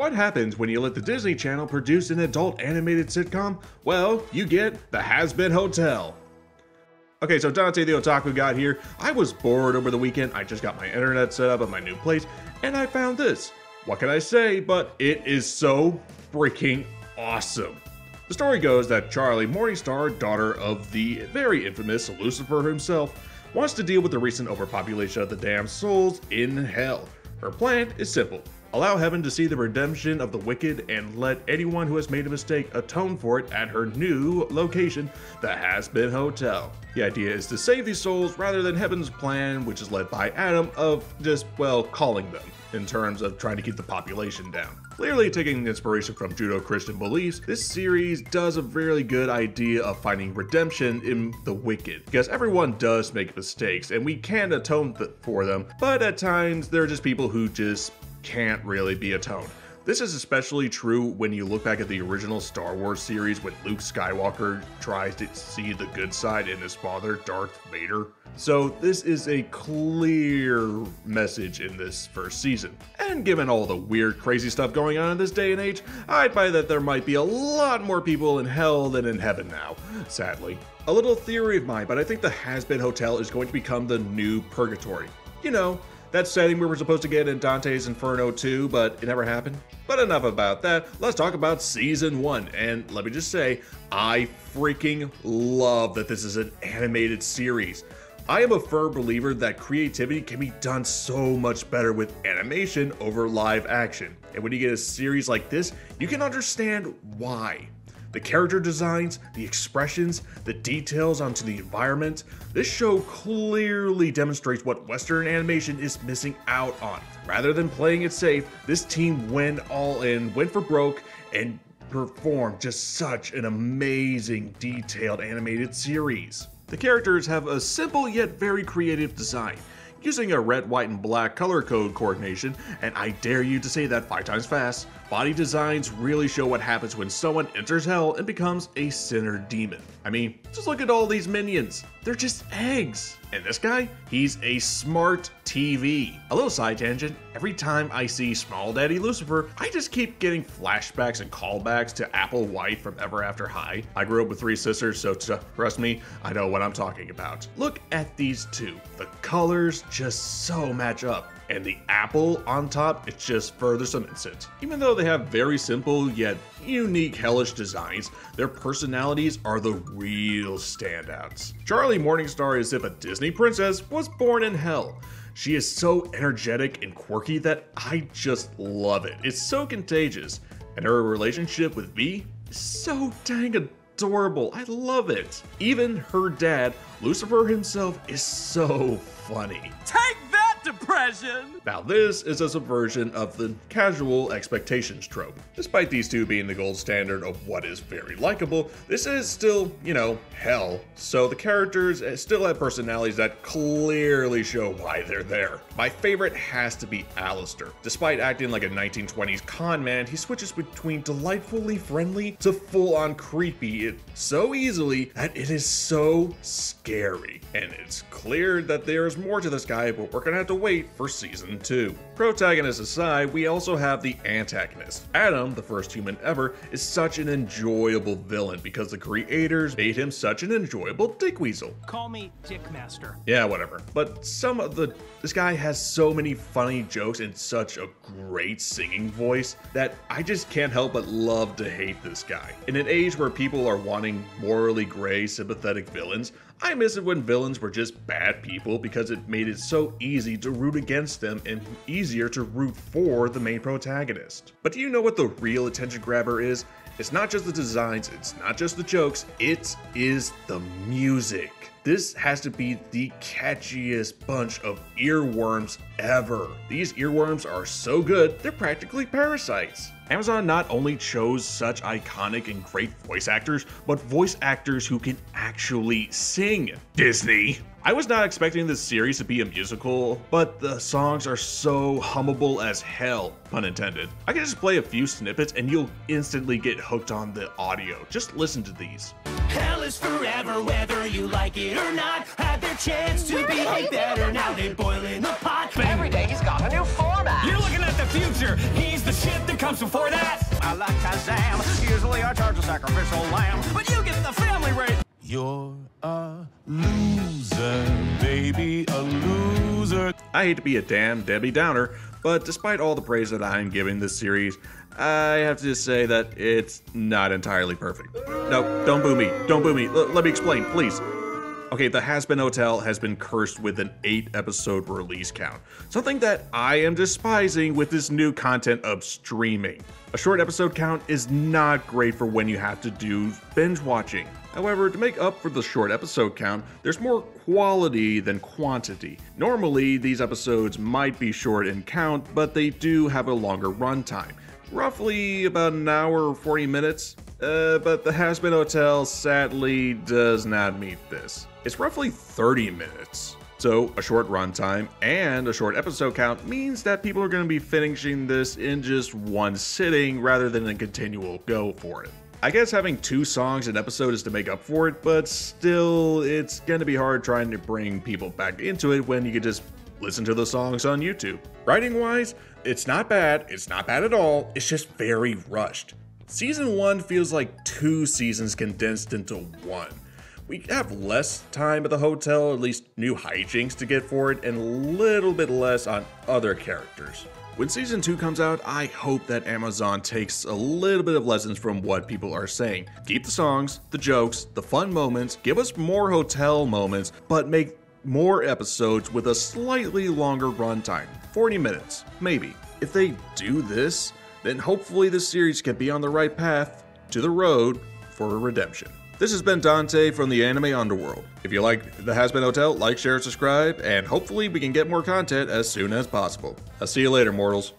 What happens when you let the Disney Channel produce an adult animated sitcom? Well, you get the Hazbin Hotel. Okay, so Dante the Otaku got here. I was bored over the weekend. I just got my internet set up at my new place, and I found this. What can I say, but it is so freaking awesome. The story goes that Charlie Morningstar, daughter of the very infamous Lucifer himself, wants to deal with the recent overpopulation of the damned souls in hell. Her plan is simple. Allow heaven to see the redemption of the wicked and let anyone who has made a mistake atone for it at her new location, the Hazbin Hotel. The idea is to save these souls rather than heaven's plan, which is led by Adam, of just, well, calling them, in terms of trying to keep the population down. Clearly taking inspiration from Judeo-Christian beliefs, this series does a really good idea of finding redemption in the wicked, because everyone does make mistakes and we can atone for them, but at times there are just people who just can't really be atoned. This is especially true when you look back at the original Star Wars series when Luke Skywalker tries to see the good side in his father, Darth Vader. So this is a clear message in this first season. And given all the weird, crazy stuff going on in this day and age, I'd buy that there might be a lot more people in hell than in heaven now, sadly. A little theory of mine, but I think the Hazbin Hotel is going to become the new purgatory. You know, that setting we were supposed to get in Dante's Inferno 2, but it never happened. But enough about that, let's talk about Season 1, and let me just say, I freaking love that this is an animated series. I am a firm believer that creativity can be done so much better with animation over live action. And when you get a series like this, you can understand why. The character designs, the expressions, the details onto the environment. This show clearly demonstrates what Western animation is missing out on. Rather than playing it safe, this team went all in, went for broke, and performed just such an amazing, detailed animated series. The characters have a simple yet very creative design, using a red, white, and black color code coordination, and I dare you to say that 5 times fast. Body designs really show what happens when someone enters hell and becomes a sinner demon. I mean, just look at all these minions. They're just eggs. And this guy, he's a smart TV. A little side tangent, every time I see Small Daddy Lucifer, I just keep getting flashbacks and callbacks to Apple White from Ever After High. I grew up with 3 sisters, so trust me, I know what I'm talking about. Look at these two. The colors just so match up. And the apple on top, it just further cements it. Even though they have very simple yet unique hellish designs, their personalities are the real standouts. Charlie Morningstar is as if a Disney princess was born in hell. She is so energetic and quirky that I just love it. It's so contagious. And her relationship with V is so dang adorable. I love it. Even her dad, Lucifer himself, is so funny. Take that, depression! Now this is a subversion of the casual expectations trope. Despite these two being the gold standard of what is very likable, this is still, you know, hell. So the characters still have personalities that clearly show why they're there. My favorite has to be Alastor. Despite acting like a 1920s con man, he switches between delightfully friendly to full-on creepy so easily that it is so scary. And it's clear that there's more to this guy, but we're gonna have to wait for Season 2. Protagonists aside, we also have the antagonist. Adam, the first human ever, is such an enjoyable villain because the creators made him such an enjoyable dickweasel. Call me Dickmaster. Yeah, whatever. But this guy has so many funny jokes and such a great singing voice that I just can't help but love to hate this guy. In an age where people are wanting morally gray, sympathetic villains, I miss it when villains were just bad people because it made it so easy to root against them and easier to root for the main protagonist. But do you know what the real attention grabber is? It's not just the designs, it's not just the jokes, it is the music. This has to be the catchiest bunch of earworms ever. These earworms are so good, they're practically parasites. Amazon not only chose such iconic and great voice actors, but voice actors who can actually sing. Disney! I was not expecting this series to be a musical, but the songs are so hummable as hell, pun intended. I can just play a few snippets and you'll instantly get hooked on the audio. Just listen to these. Hell is forever, whether you like it or not. a chance to behave better. Now they boil in the pot. Every day he's got a new format. You're looking at the future. He's the shit that comes before that. I like Kazam. Usually I charge a sacrificial lamb, but you get the family rate. You're a loser, baby, a loser. I hate to be a damn Debbie Downer, but despite all the praise that I'm giving this series, I have to just say that it's not entirely perfect. No, don't boo me. Don't boo me. Let me explain, please. Okay, the Hazbin Hotel has been cursed with an 8-episode release count, something that I am despising with this new content of streaming. A short episode count is not great for when you have to do binge watching. However, to make up for the short episode count, there's more quality than quantity. Normally, these episodes might be short in count, but they do have a longer runtime. Roughly about an hour or 40 minutes, but the Hazbin Hotel sadly does not meet this. It's roughly 30 minutes. So a short runtime and a short episode count means that people are going to be finishing this in just one sitting rather than a continual go for it. I guess having 2 songs an episode is to make up for it, but still, it's going to be hard trying to bring people back into it when you can just listen to the songs on YouTube. Writing wise, it's not bad at all, it's just very rushed. Season 1 feels like 2 seasons condensed into 1. We have less time at the hotel, at least new hijinks to get for it, and a little bit less on other characters. When season 2 comes out, I hope that Amazon takes a little bit of lessons from what people are saying. Keep the songs, the jokes, the fun moments, give us more hotel moments, but make more episodes with a slightly longer runtime, 40 minutes, maybe. If they do this, then hopefully this series can be on the right path to the road for redemption. This has been Dante from the Anime Underworld. If you like the Hazbin Hotel, like, share, subscribe, and hopefully we can get more content as soon as possible. I'll see you later, mortals.